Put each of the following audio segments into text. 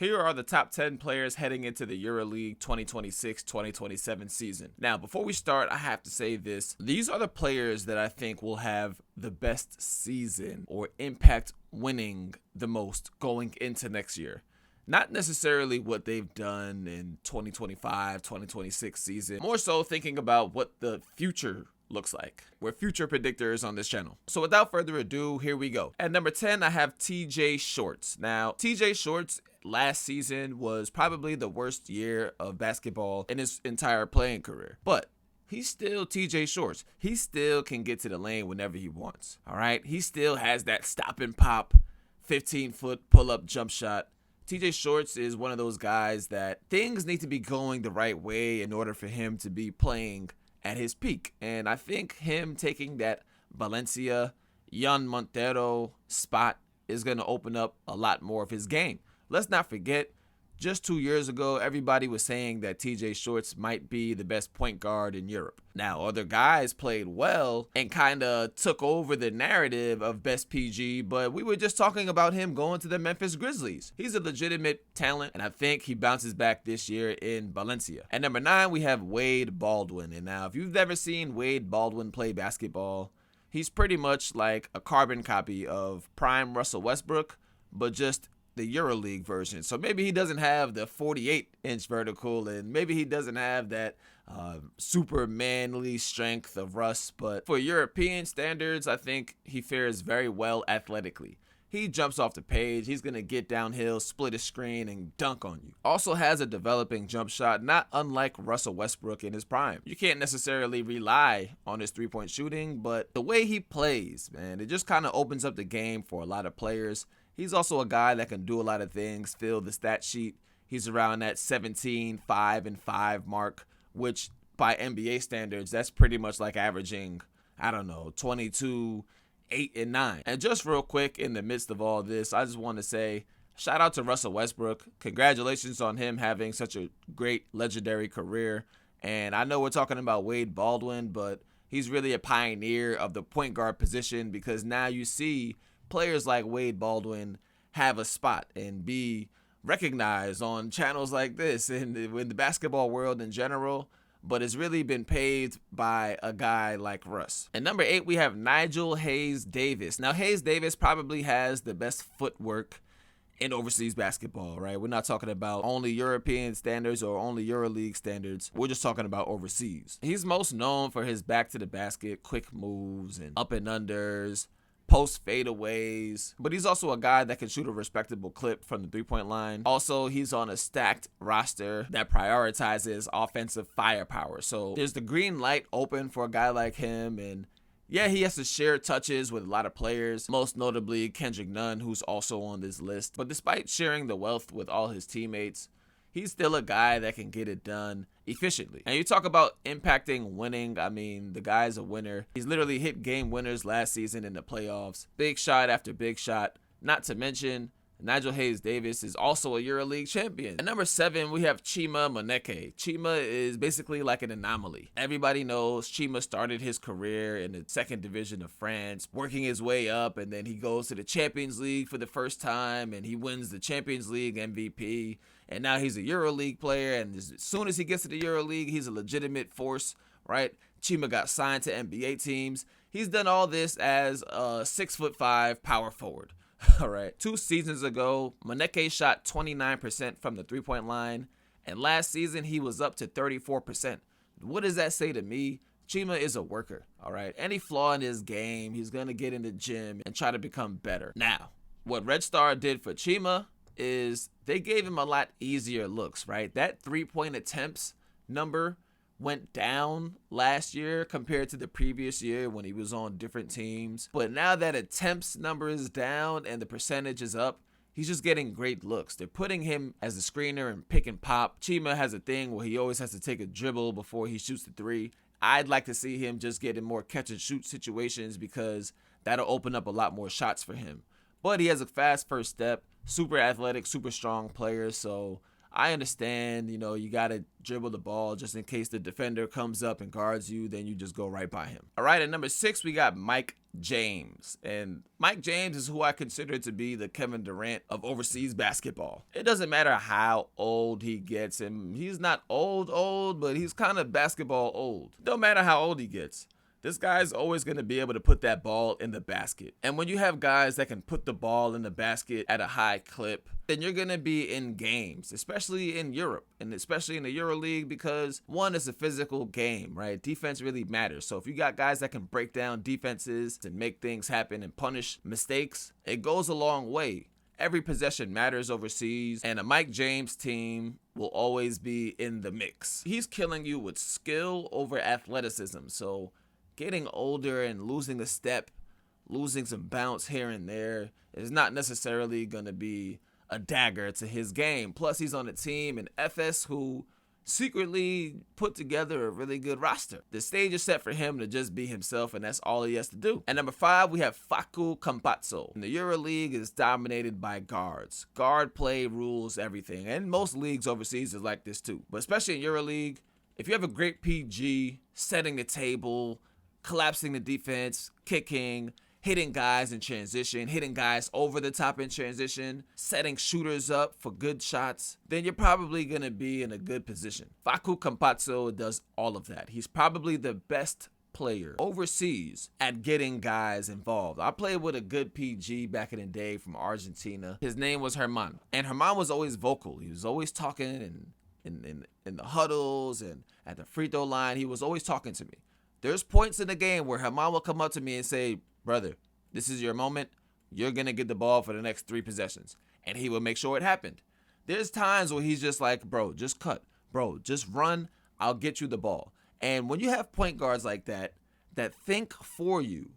Here are the top 10 players heading into the Euroleague 2026-2027 season. Now, before we start, I have to say this. These are the players that I think will have the best season or impact winning the most going into next year. Not necessarily what they've done in 2025-2026 season. More so thinking about what the future looks like. We're future predictors on this channel. So without further ado, here we go. At number 10, I have TJ Shorts. Now, TJ Shorts last season was probably the worst year of basketball in his entire playing career. But he's still TJ Shorts. He still can get to the lane whenever he wants. All right? He still has that stop and pop 15-foot pull-up jump shot. TJ Shorts is one of those guys that things need to be going the right way in order for him to be playing at his peak. And I think him taking that Valencia, Jan Montero spot is going to open up a lot more of his game. Let's not forget, just 2 years ago, everybody was saying that TJ Shorts might be the best point guard in Europe. Now, other guys played well and kind of took over the narrative of best PG, but we were just talking about him going to the Memphis Grizzlies. He's a legitimate talent, and I think he bounces back this year in Valencia. At number 9, we have Wade Baldwin. And now, if you've never seen Wade Baldwin play basketball, he's pretty much like a carbon copy of prime Russell Westbrook, but just the Euroleague version. So maybe he doesn't have the 48-inch vertical, and maybe he doesn't have that super manly strength of Russ, but for European standards, I think he fares very well athletically. He jumps off the page, he's going to get downhill, split a screen, and dunk on you. Also has a developing jump shot, not unlike Russell Westbrook in his prime. You can't necessarily rely on his three-point shooting, but the way he plays, man, it just kind of opens up the game for a lot of players. He's also a guy that can do a lot of things, fill the stat sheet. He's around that 17, 5, and 5 mark, which by NBA standards, that's pretty much like averaging, 22, 8, and 9. And just real quick, in the midst of all this, I just want to say, shout out to Russell Westbrook. Congratulations on him having such a great, legendary career. And I know we're talking about Wade Baldwin, but he's really a pioneer of the point guard position, because now you see players like Wade Baldwin have a spot and be recognized on channels like this in the basketball world in general, but it's really been paved by a guy like Russ. At number 8, we have Nigel Hayes-Davis. Now, Hayes-Davis probably has the best footwork in overseas basketball, right? We're not talking about only European standards or only Euroleague standards. We're just talking about overseas. He's most known for his back to the basket, quick moves, and up and unders, post fadeaways, but he's also a guy that can shoot a respectable clip from the three-point line. Also, he's on a stacked roster that prioritizes offensive firepower. So there's the green light open for a guy like him, and yeah, he has to share touches with a lot of players, most notably Kendrick Nunn, who's also on this list. But despite sharing the wealth with all his teammates, he's still a guy that can get it done efficiently. And you talk about impacting winning, I mean, the guy's a winner. He's literally hit game winners last season in the playoffs. Big shot after big shot. Not to mention, Nigel Hayes-Davis is also a EuroLeague champion. At number 7, we have Chima Moneke. Chima is basically like an anomaly. Everybody knows Chima started his career in the second division of France, working his way up, and then he goes to the Champions League for the first time, and he wins the Champions League MVP. And now he's a EuroLeague player, and as soon as he gets to the EuroLeague, he's a legitimate force, right? Chima got signed to NBA teams. He's done all this as a 6'5" power forward. All right. 2 seasons ago, Moneke shot 29% from the three-point line, and last season he was up to 34%. What does that say to me? Chima is a worker, all right? Any flaw in his game, he's going to get in the gym and try to become better. Now, what Red Star did for Chima is they gave him a lot easier looks, right? That three-point attempts number went down last year compared to the previous year when he was on different teams. But now that attempts number is down and the percentage is up, he's just getting great looks. They're putting him as a screener and pick and pop. Chima has a thing where he always has to take a dribble before he shoots the three. I'd like to see him just get in more catch and shoot situations, because that'll open up a lot more shots for him. But he has a fast first step, super athletic, super strong player, so I understand, you got to dribble the ball just in case the defender comes up and guards you, then you just go right by him. All right, at number 6, we got Mike James. And Mike James is who I consider to be the Kevin Durant of overseas basketball. It doesn't matter how old he gets, and he's not old, but he's kind of basketball old. Don't matter how old he gets. This guy's always going to be able to put that ball in the basket. And when you have guys that can put the ball in the basket at a high clip, then you're going to be in games, especially in Europe and especially in the Euroleague, because one, is a physical game, right? Defense really matters. So if you got guys that can break down defenses and make things happen and punish mistakes, it goes a long way. Every possession matters overseas, and a Mike James team will always be in the mix. He's killing you with skill over athleticism. So getting older and losing a step, losing some bounce here and there is not necessarily going to be a dagger to his game. Plus, he's on a team in FS who secretly put together a really good roster. The stage is set for him to just be himself, and that's all he has to do. At number 5, we have Facu Campazzo. The Euroleague is dominated by guards. Guard play rules everything, and most leagues overseas is like this too. But especially in Euroleague, if you have a great PG, setting the table, collapsing the defense, kicking, hitting guys in transition, hitting guys over the top in transition, setting shooters up for good shots, then you're probably going to be in a good position. Facu Campazzo does all of that. He's probably the best player overseas at getting guys involved. I played with a good PG back in the day from Argentina. His name was Herman, and Herman was always vocal. He was always talking in the huddles and at the free throw line. He was always talking to me. There's points in the game where Herman will come up to me and say, brother, this is your moment. You're going to get the ball for the next 3 possessions. And he will make sure it happened. There's times where he's just like, bro, just cut. Bro, just run. I'll get you the ball. And when you have point guards like that think for you,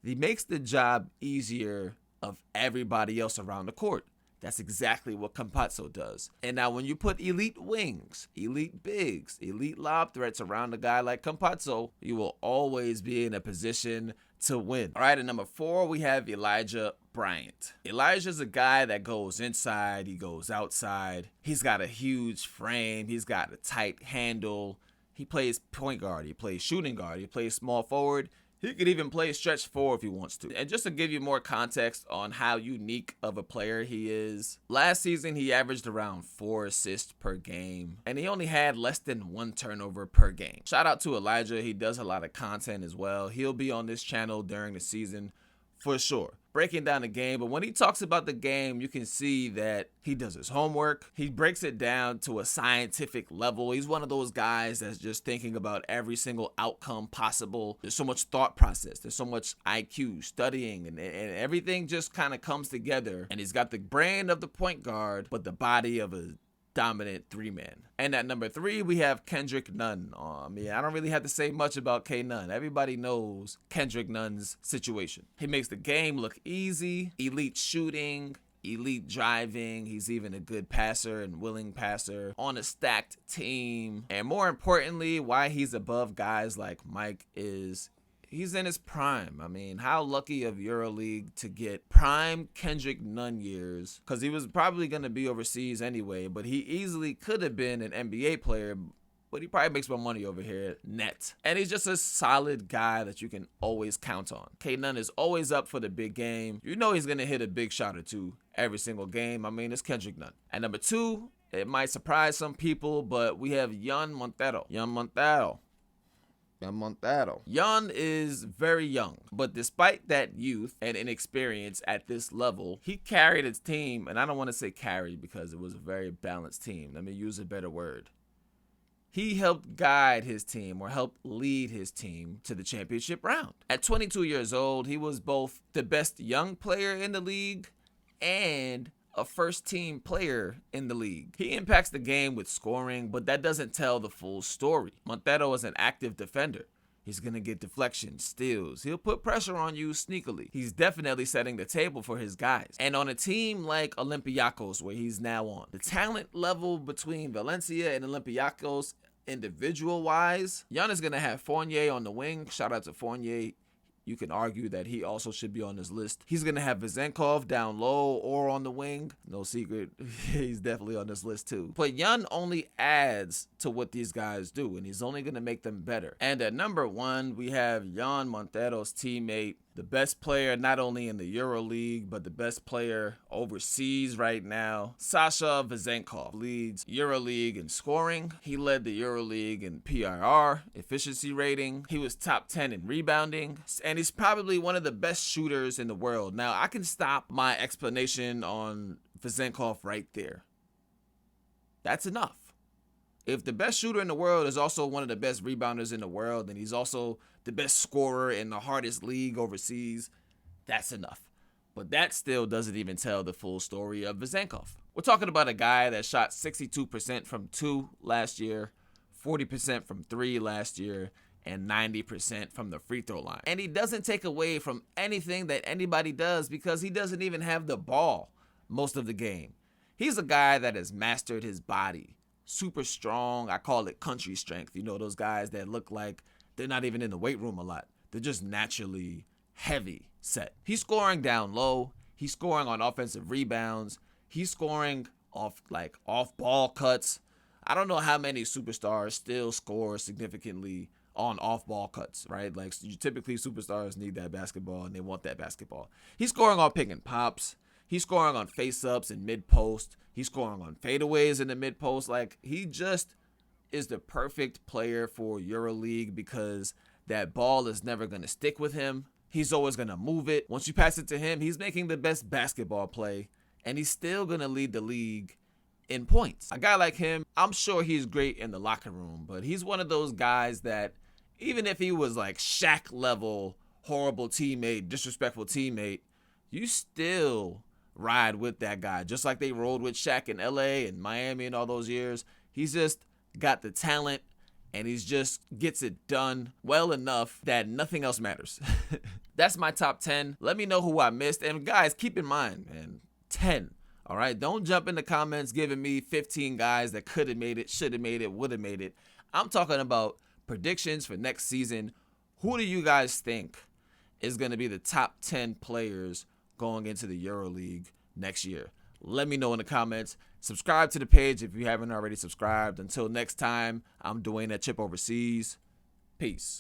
he makes the job easier of everybody else around the court. That's exactly what Campazzo does. And now when you put elite wings, elite bigs, elite lob threats around a guy like Campazzo, you will always be in a position to win. All right, at number 4, we have Elijah Bryant. Elijah's a guy that goes inside, he goes outside. He's got a huge frame, he's got a tight handle. He plays point guard, he plays shooting guard, he plays small forward. He could even play stretch 4 if he wants to. And just to give you more context on how unique of a player he is, last season he averaged around 4 assists per game, and he only had less than 1 turnover per game. Shout out to Elijah. He does a lot of content as well. He'll be on this channel during the season for sure, breaking down the game. But when he talks about the game, you can see that he does his homework. He breaks it down to a scientific level. He's one of those guys that's just thinking about every single outcome possible. There's so much thought process. There's so much IQ, studying, and everything just kind of comes together. And he's got the brain of the point guard, but the body of a dominant 3-man. And at number 3, we have Kendrick Nunn. I don't really have to say much about K Nunn. Everybody knows Kendrick Nunn's situation. He makes the game look easy, elite shooting, elite driving. He's even a good passer and willing passer on a stacked team. And more importantly, why he's above guys like Mike is he's in his prime. How lucky of Euroleague to get prime Kendrick Nunn years, because he was probably going to be overseas anyway, but he easily could have been an NBA player, but he probably makes more money over here net. And he's just a solid guy that you can always count on. K Nunn is always up for the big game. You know he's going to hit a big shot or two every single game. It's Kendrick Nunn. At number 2, it might surprise some people, but we have Yon Montero. Yon is very young, but despite that youth and inexperience at this level, he carried his team, and I don't want to say carried because it was a very balanced team. Let me use a better word. He helped guide his team or helped lead his team to the championship round. At 22 years old, he was both the best young player in the league and a first-team player in the league. He impacts the game with scoring, but that doesn't tell the full story. Montero is an active defender. He's going to get deflections, steals. He'll put pressure on you sneakily. He's definitely setting the table for his guys. And on a team like Olympiacos, where he's now on, the talent level between Valencia and Olympiacos individual-wise, Jan is going to have Fournier on the wing. Shout out to Fournier. You can argue that he also should be on this list. He's going to have Vezenkov down low or on the wing. No secret, he's definitely on this list too. But Jan only adds to what these guys do, and he's only going to make them better. And at number 1, we have Jan Montero's teammate, the best player not only in the Euroleague, but the best player overseas right now. Sasha Vezenkov leads Euroleague in scoring. He led the Euroleague in PRR, efficiency rating. He was top 10 in rebounding, and he's probably one of the best shooters in the world. Now, I can stop my explanation on Vezenkov right there. That's enough. If the best shooter in the world is also one of the best rebounders in the world, and he's also the best scorer in the hardest league overseas, that's enough. But that still doesn't even tell the full story of Vezenkov. We're talking about a guy that shot 62% from 2 last year, 40% from 3 last year, and 90% from the free throw line. And he doesn't take away from anything that anybody does because he doesn't even have the ball most of the game. He's a guy that has mastered his body. Super strong. I call it country strength. You know, those guys that look like they're not even in the weight room a lot. They're just naturally heavy set. He's scoring down low. He's scoring on offensive rebounds. He's scoring off ball cuts. I don't know how many superstars still score significantly on off ball cuts, right? Like, typically superstars need that basketball and they want that basketball. He's scoring on pick and pops. He's scoring on face-ups and mid-post. He's scoring on fadeaways in the mid-post. Like, he just is the perfect player for EuroLeague because that ball is never going to stick with him. He's always going to move it. Once you pass it to him, he's making the best basketball play, and he's still going to lead the league in points. A guy like him, I'm sure he's great in the locker room, but he's one of those guys that even if he was like Shaq level, horrible teammate, disrespectful teammate, you still ride with that guy, just like they rolled with Shaq in LA and Miami and all those years. He's just got the talent, and he's just gets it done well enough that nothing else matters. That's my top 10. Let me know who I missed. And guys, keep in mind, man, 10. All right? Don't jump in the comments giving me 15 guys that could have made it, should have made it, would have made it. I'm talking about predictions for next season. Who do you guys think is going to be the top 10 players going into the EuroLeague next year? Let me know in the comments. Subscribe to the page if you haven't already subscribed. Until next time, I'm Dwayne at Chip Overseas. Peace.